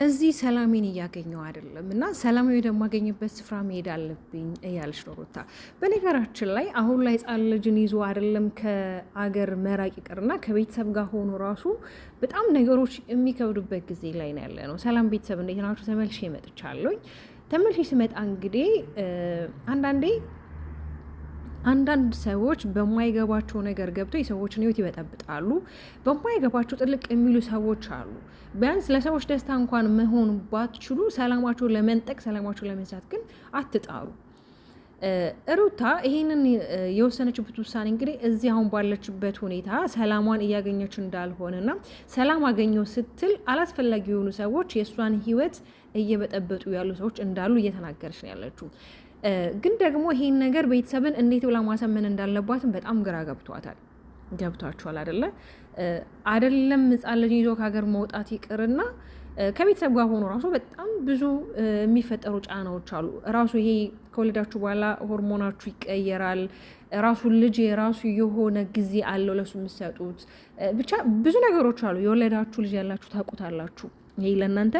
እዚህ ሰላሜን እያገኘው አይደለም እና ሰላማዊ ወደማገኝበት ስፍራ መሄድ አለብኝ እያለች ነው ሩታ። በነገራችን ላይ አሁን ላይ ሕፃን ልጅን ይዞ አይደለም ከአገር መራቅ ይቅርና ከቤተሰብ ጋር ሆኖ ራሱ በጣም ነገሮች የሚከብዱበት ጊዜ ላይ ነው ያለ ነው። ሰላም ቤተሰብ፣ እንዴት ናችሁ? ተመልሼ መጥቻለሁ። ተመልሼ ስመጣ እንግዲህ አንዳንድ ሰዎች በማይገባቸው ነገር ገብተው የሰዎችን ህይወት ይበጠብጣሉ። በማይገባቸው ጥልቅ የሚሉ ሰዎች አሉ። ቢያንስ ለሰዎች ደስታ እንኳን መሆን ባትችሉ ሰላማቸውን ለመንጠቅ፣ ሰላማቸውን ለመንሳት ግን አትጣሩ። ሩታ ይህንን የወሰነችበት ውሳኔ እንግዲህ እዚህ አሁን ባለችበት ሁኔታ ሰላሟን እያገኘች እንዳልሆነና ሰላም አገኘው ስትል አላስፈላጊ የሆኑ ሰዎች የእሷን ህይወት እየበጠበጡ ያሉ ሰዎች እንዳሉ እየተናገረች ነው ያለችው። ግን ደግሞ ይሄን ነገር ቤተሰብን እንዴት ብላ ማሰመን እንዳለባትም በጣም ግራ ገብቷችኋል አይደለ? አይደለም ሕፃን ልጅ ይዞ ከሀገር መውጣት ይቅርና ከቤተሰብ ጋር ሆኖ ራሱ በጣም ብዙ የሚፈጠሩ ጫናዎች አሉ። ራሱ ይሄ ከወለዳችሁ በኋላ ሆርሞናችሁ ይቀየራል። ራሱ ልጅ የራሱ የሆነ ጊዜ አለው ለሱ የምትሰጡት። ብቻ ብዙ ነገሮች አሉ። የወለዳችሁ ልጅ ያላችሁ ታውቁታላችሁ። ይህ ለእናንተ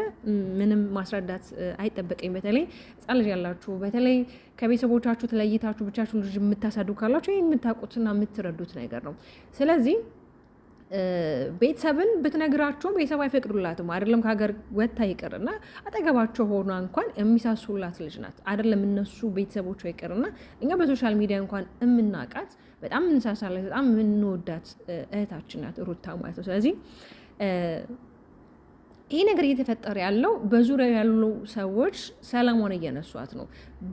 ምንም ማስረዳት አይጠበቀኝ። በተለይ ሕፃን ልጅ ያላችሁ፣ በተለይ ከቤተሰቦቻችሁ ተለይታችሁ ብቻችሁ ልጅ የምታሳድጉ ካላችሁ ይህ የምታውቁትና የምትረዱት ነገር ነው። ስለዚህ ቤተሰብን ብትነግራቸውም ቤተሰብ አይፈቅዱላትም። አይደለም ከሀገር ወጥታ ይቅርና አጠገባቸው ሆኗ እንኳን የሚሳሱላት ልጅ ናት። አይደለም እነሱ ቤተሰቦቿ ይቅርና እኛ በሶሻል ሚዲያ እንኳን የምናውቃት በጣም እንሳሳላት፣ በጣም የምንወዳት እህታችን ናት ሩታ ማለት ነው። ስለዚህ ይህ ነገር እየተፈጠረ ያለው በዙሪያው ያሉ ሰዎች ሰላሟን እየነሷት ነው።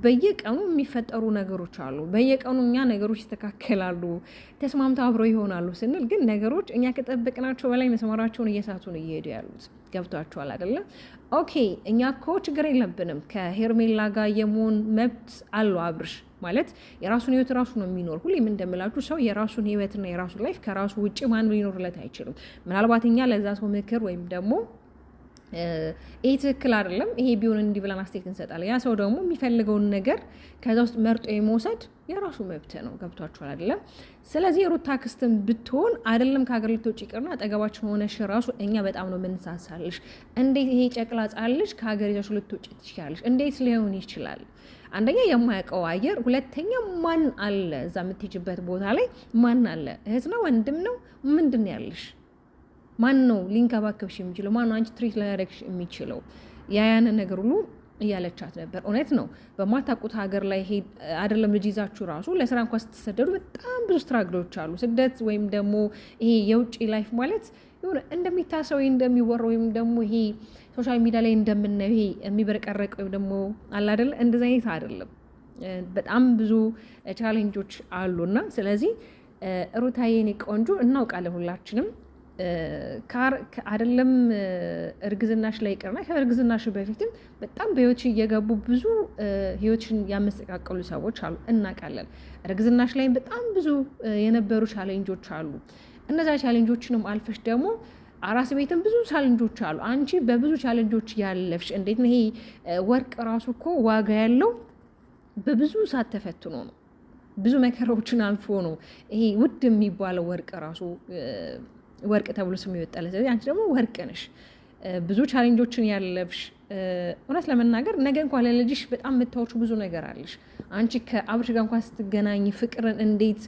በየቀኑ የሚፈጠሩ ነገሮች አሉ። በየቀኑ እኛ ነገሮች ይስተካከላሉ፣ ተስማምተው አብረው ይሆናሉ ስንል ግን ነገሮች እኛ ከጠበቅናቸው በላይ መስመራቸውን እየሳቱ ነው እየሄዱ ያሉት። ገብቷቸዋል አይደለም? ኦኬ እኛ እኮ ችግር የለብንም። ከሄርሜላ ጋር የመሆን መብት አለው አብርሽ ማለት የራሱን ህይወት ራሱ ነው የሚኖር። ሁሌም እንደምላችሁ ሰው የራሱን ህይወትና የራሱን ላይፍ ከራሱ ውጭ ማንም ሊኖርለት አይችልም። ምናልባት እኛ ለዛ ሰው ምክር ወይም ደግሞ ይሄ ትክክል አይደለም፣ ይሄ ቢሆን እንዲህ ብለን አስተያየት እንሰጣለን። ያ ሰው ደግሞ የሚፈልገውን ነገር ከዛ ውስጥ መርጦ የመውሰድ የራሱ መብት ነው። ገብቷችኋል አይደለም? ስለዚህ የሩታ ክስትን ብትሆን አይደለም ከሀገር ልትወጪ ይቅርና አጠገባችን ሆነሽ ራሱ እኛ በጣም ነው የምንሳሳልሽ። እንዴት ይሄ ጨቅላ ሕፃን ልጅ ከሀገር ይዘሽ ልትወጪ ትችላለሽ? እንዴት ሊሆን ይችላል? አንደኛ የማያውቀው አየር፣ ሁለተኛ ማን አለ እዛ የምትሄጂበት ቦታ ላይ ማን አለ? እህት ነው ወንድም ነው ምንድን ነው ያለሽ? ማን ነው ሊንከባከብሽ የሚችለው? ማን ነው አንቺ ትሪት ሊያደርግሽ የሚችለው? ያንን ነገር ሁሉ እያለቻት ነበር። እውነት ነው። በማታውቁት ሀገር ላይ አይደለም ልጅ ይዛችሁ ራሱ ለስራ እንኳን ስትሰደዱ በጣም ብዙ ስትራግሎች አሉ። ስደት ወይም ደግሞ ይሄ የውጭ ላይፍ ማለት የሆነ እንደሚታሰው እንደሚወራው ወይም ደግሞ ይሄ ሶሻል ሚዲያ ላይ እንደምናየው ይሄ የሚበረቀረቅ ወይም ደግሞ አለ አይደለ እንደዛ አይነት አይደለም። በጣም ብዙ ቻሌንጆች አሉና ስለዚህ ሩታዬ የኔ ቆንጆ እናውቃለን ሁላችንም አይደለም እርግዝናሽ ላይ ይቅርና ከእርግዝናሽ በፊትም በጣም በህይወትሽ እየገቡ ብዙ ህይወትሽን ያመሰቃቀሉ ሰዎች አሉ፣ እናውቃለን። እርግዝናሽ ላይ በጣም ብዙ የነበሩ ቻሌንጆች አሉ። እነዛ ቻሌንጆችንም አልፈሽ ደግሞ አራስ ቤትም ብዙ ቻሌንጆች አሉ። አንቺ በብዙ ቻሌንጆች ያለፍሽ እንዴት ነው? ይሄ ወርቅ ራሱ እኮ ዋጋ ያለው በብዙ ሰዓት ተፈትኖ ነው። ብዙ መከራዎችን አልፎ ነው ይሄ ውድ የሚባለው ወርቅ ራሱ ወርቅ ተብሎ ስም ይወጣል። ስለዚህ አንቺ ደግሞ ወርቅ ነሽ፣ ብዙ ቻሌንጆችን ያለፍሽ። እውነት ለመናገር ነገ እንኳን ለልጅሽ በጣም የምታወቹ ብዙ ነገር አለሽ። አንቺ ከአብርሽ ጋር እንኳን ስትገናኝ ፍቅርን እንዴት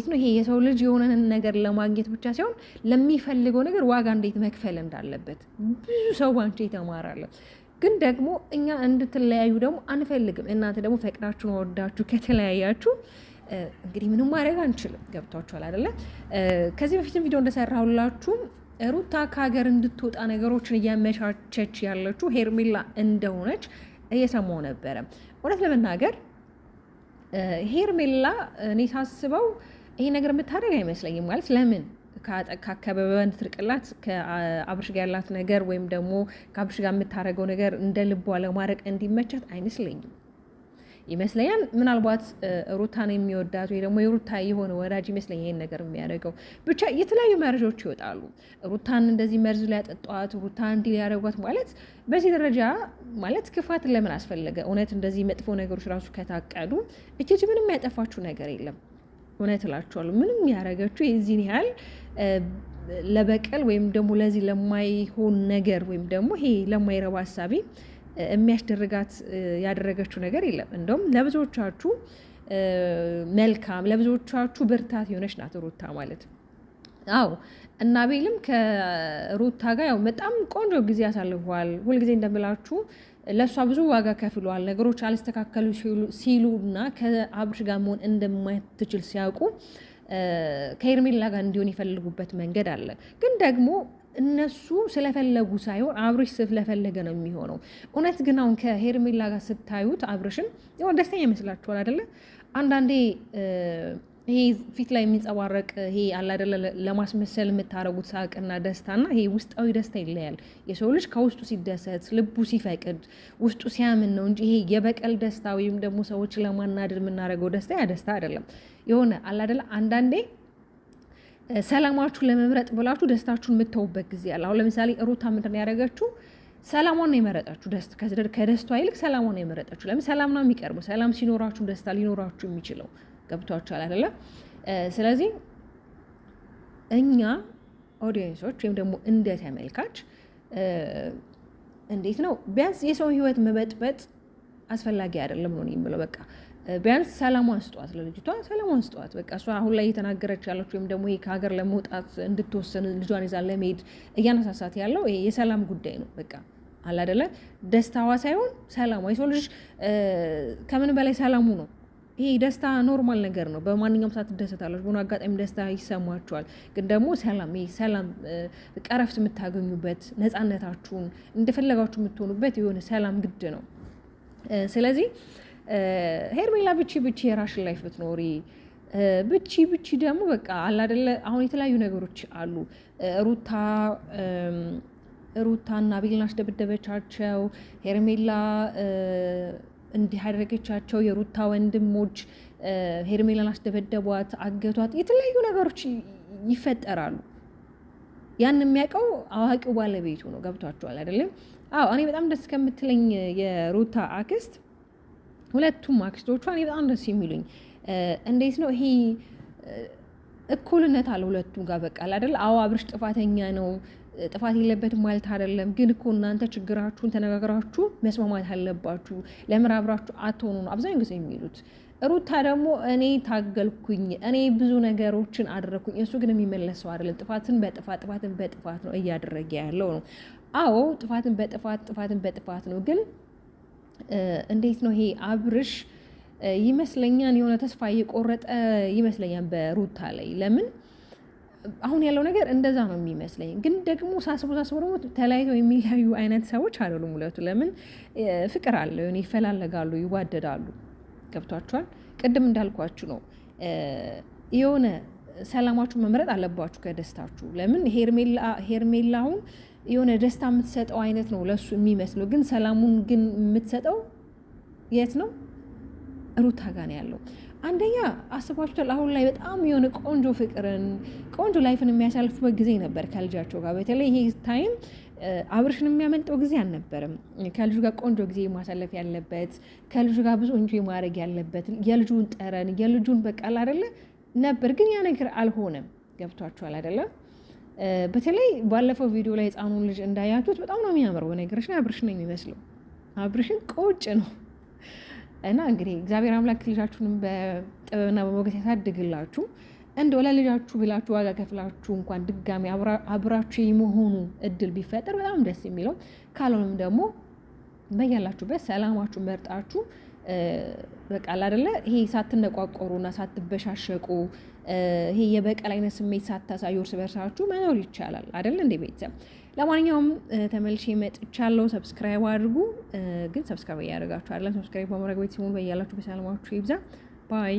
ነው ይሄ የሰው ልጅ የሆነን ነገር ለማግኘት ብቻ ሳይሆን ለሚፈልገው ነገር ዋጋ እንዴት መክፈል እንዳለበት ብዙ ሰው ባንቺ የተማራለ። ግን ደግሞ እኛ እንድትለያዩ ደግሞ አንፈልግም። እናንተ ደግሞ ፈቅዳችሁን ወዳችሁ ከተለያያችሁ እንግዲህ ምንም ማድረግ አንችልም። ገብቷችኋል አይደለ? ከዚህ በፊትም ቪዲዮ እንደሰራሁላችሁም ሩታ ከሀገር እንድትወጣ ነገሮችን እያመቻቸች ያለችው ሄርሜላ እንደሆነች እየሰማሁ ነበረ። እውነት ለመናገር ሄርሜላ እኔ ሳስበው ይሄ ነገር የምታደርግ አይመስለኝም። ማለት ለምን ከአካባቢ እንድትርቅላት ከአብርሽ ጋር ያላት ነገር ወይም ደግሞ ከአብርሽ ጋር የምታደርገው ነገር እንደ ልቧ ለማድረግ እንዲመቻት አይመስለኝም። ይመስለኛል ምናልባት ሩታን የሚወዳት ወይ ደግሞ የሩታ የሆነ ወዳጅ ይመስለኛል ይሄን ነገር የሚያደርገው። ብቻ የተለያዩ መረጃዎች ይወጣሉ። ሩታን እንደዚህ መርዝ ላይ ያጠጧት፣ ሩታን እንዲህ ሊያደርጓት ማለት በዚህ ደረጃ ማለት ክፋትን ለምን አስፈለገ? እውነት እንደዚህ መጥፎ ነገሮች ራሱ ከታቀዱ እጅ ምንም ያጠፋችሁ ነገር የለም። እውነት እላችኋለሁ ምንም ያደረገችው የዚህን ያህል ለበቀል ወይም ደግሞ ለዚህ ለማይሆን ነገር ወይም ደግሞ ይሄ ለማይረባ ሀሳቢ የሚያስደርጋት ያደረገችው ነገር የለም። እንደውም ለብዙዎቻችሁ መልካም ለብዙዎቻችሁ ብርታት የሆነች ናት ሩታ ማለት። አዎ እና አቤልም ከሩታ ጋር ያው በጣም ቆንጆ ጊዜ አሳልፈዋል። ሁልጊዜ እንደምላችሁ ለእሷ ብዙ ዋጋ ከፍለዋል። ነገሮች አልስተካከሉ ሲሉ እና ከአብርሽ ጋር መሆን እንደማትችል ሲያውቁ ከሄርሜላ ጋር እንዲሆን የፈልጉበት መንገድ አለ። ግን ደግሞ እነሱ ስለፈለጉ ሳይሆን አብርሽ ስለፈለገ ነው የሚሆነው። እውነት ግን አሁን ከሄርሜላ ጋር ስታዩት አብርሽን ይሆን ደስተኛ ይመስላችኋል አይደለ? አንዳንዴ ይሄ ፊት ላይ የሚንጸባረቅ ይሄ አለ አይደለ ለማስመሰል የምታረጉት ሳቅና ደስታና ይሄ ውስጣዊ ደስታ ይለያል። የሰው ልጅ ከውስጡ ሲደሰት ልቡ ሲፈቅድ ውስጡ ሲያምን ነው እንጂ ይሄ የበቀል ደስታ ወይም ደግሞ ሰዎች ለማናደድ የምናደርገው ደስታ ያ ደስታ አይደለም። የሆነ አለ አይደለ አንዳንዴ ሰላማችሁን ለመምረጥ ብላችሁ ደስታችሁን የምትተውበት ጊዜ አለ። አሁን ለምሳሌ ሩታ ምንድን ነው ያደረገችው? ሰላሟን ነው የመረጣችሁ። ከደስቷ ይልቅ ሰላሟን ነው የመረጣችሁ። ለምን? ሰላም ነው የሚቀርበው። ሰላም ሲኖራችሁ ደስታ ሊኖራችሁ የሚችለው ገብቷችኋል አይደለ? ስለዚህ እኛ ኦዲየንሶች ወይም ደግሞ እንደ ተመልካች እንዴት ነው ቢያንስ የሰው ህይወት መበጥበጥ አስፈላጊ አይደለም ነው የምለው። በቃ ቢያንስ ሰላሟን ስጧት፣ ለልጅቷ ሰላሟን ስጧት። በቃ እሷ አሁን ላይ እየተናገረች ያለች ወይም ደግሞ ይሄ ከሀገር ለመውጣት እንድትወሰን ልጇን ይዛ ለመሄድ እያነሳሳት ያለው ይሄ የሰላም ጉዳይ ነው። በቃ አለ አይደለ ደስታዋ ሳይሆን ሰላሟ። የሰው ልጅ ከምን በላይ ሰላሙ ነው። ይሄ ደስታ ኖርማል ነገር ነው። በማንኛውም ሰዓት ትደሰታለች። በሆነ አጋጣሚ ደስታ ይሰማችኋል። ግን ደግሞ ሰላም ይሄ ሰላም ቀረፍት የምታገኙበት ነፃነታችሁን እንደፈለጋችሁ የምትሆኑበት የሆነ ሰላም ግድ ነው። ስለዚህ ሄርሜላ ብቺ የራሽን ላይፍ ብትኖሪ ብቺ ደግሞ በቃ አለ አይደለ አሁን የተለያዩ ነገሮች አሉ። ሩታና አቤልን አስደበደበቻቸው። ሄርሜላ እንዲህ ያደረገቻቸው። የሩታ ወንድሞች ሄርሜላን አስደበደቧት፣ አገቷት። የተለያዩ ነገሮች ይፈጠራሉ። ያን የሚያውቀው አዋቂው ባለቤቱ ነው። ገብቷቸዋል አይደለም? አዎ እኔ በጣም ደስ ከምትለኝ የሩታ አክስት ሁለቱም አክስቶቿ እኔ በጣም ደስ የሚሉኝ እንዴት ነው ይሄ እኩልነት አለ ሁለቱም ጋር በቃ አይደል? አዎ አብርሽ ጥፋተኛ ነው፣ ጥፋት የለበትም ማለት አይደለም። ግን እኮ እናንተ ችግራችሁን ተነጋግራችሁ መስማማት አለባችሁ። ለምን አብራችሁ አትሆኑ ነው አብዛኛው ጊዜ የሚሉት። ሩታ ደግሞ እኔ ታገልኩኝ፣ እኔ ብዙ ነገሮችን አደረኩኝ፣ እሱ ግን የሚመለሰው አይደለም። ጥፋትን በጥፋት ነው እያደረገ ያለው ነው። አዎ ጥፋትን በጥፋት ነው። ግን እንዴት ነው ይሄ አብርሽ ይመስለኛል የሆነ ተስፋ እየቆረጠ ይመስለኛል በሩታ ላይ። ለምን አሁን ያለው ነገር እንደዛ ነው የሚመስለኝ። ግን ደግሞ ሳስበው ደግሞ ተለያይተው የሚለያዩ አይነት ሰዎች አይደሉም ሁለቱ። ለምን ፍቅር አለ፣ ይፈላለጋሉ፣ ይዋደዳሉ። ገብቷችኋል? ቅድም እንዳልኳችሁ ነው የሆነ ሰላማችሁ መምረጥ አለባችሁ ከደስታችሁ። ለምን ሄርሜላ አሁን የሆነ ደስታ የምትሰጠው አይነት ነው ለሱ የሚመስለው፣ ግን ሰላሙን ግን የምትሰጠው የት ነው? ሩታ ጋር ነው ያለው። አንደኛ አስባችኋል? አሁን ላይ በጣም የሆነ ቆንጆ ፍቅርን ቆንጆ ላይፍን የሚያሳልፉበት ጊዜ ነበር ከልጃቸው ጋር። በተለይ ይሄ ታይም አብርሽን የሚያመልጠው ጊዜ አልነበረም። ከልጁ ጋር ቆንጆ ጊዜ ማሳለፍ ያለበት፣ ከልጁ ጋር ብዙ እንጂ ማድረግ ያለበት፣ የልጁን ጠረን የልጁን በቃል አይደለ ነበር። ግን ያ ነገር አልሆነም። ገብቷችኋል አይደለም? በተለይ ባለፈው ቪዲዮ ላይ ህፃኑን ልጅ እንዳያችሁት በጣም ነው የሚያምረው። በነገሮች ላይ አብርሽን ነው የሚመስለው። አብርሽን ቆጭ ነው። እና እንግዲህ እግዚአብሔር አምላክ ልጃችሁንም በጥበብና በሞገስ ያሳድግላችሁ። እንደው ለልጃችሁ ብላችሁ ዋጋ ከፍላችሁ እንኳን ድጋሚ አብራችሁ የመሆኑ እድል ቢፈጠር በጣም ደስ የሚለው። ካልሆነም ደግሞ በያላችሁበት ሰላማችሁ መርጣችሁ በቃ አይደለ ይሄ ሳትነቋቆሩና ሳትበሻሸቁ ይሄ የበቀል አይነት ስሜት ሳታሳዩ እርስ በርሳችሁ መኖር ይቻላል አይደል? እንደ ቤተሰብ። ለማንኛውም ተመልሼ መጥቻለሁ። ሰብስክራይብ አድርጉ። ግን ሰብስክራይብ እያደረጋችሁ አይደለም። ሰብስክራይብ በማድረግ ቤት ሲሆን በያላችሁ በሰላማችሁ ይብዛ። ባይ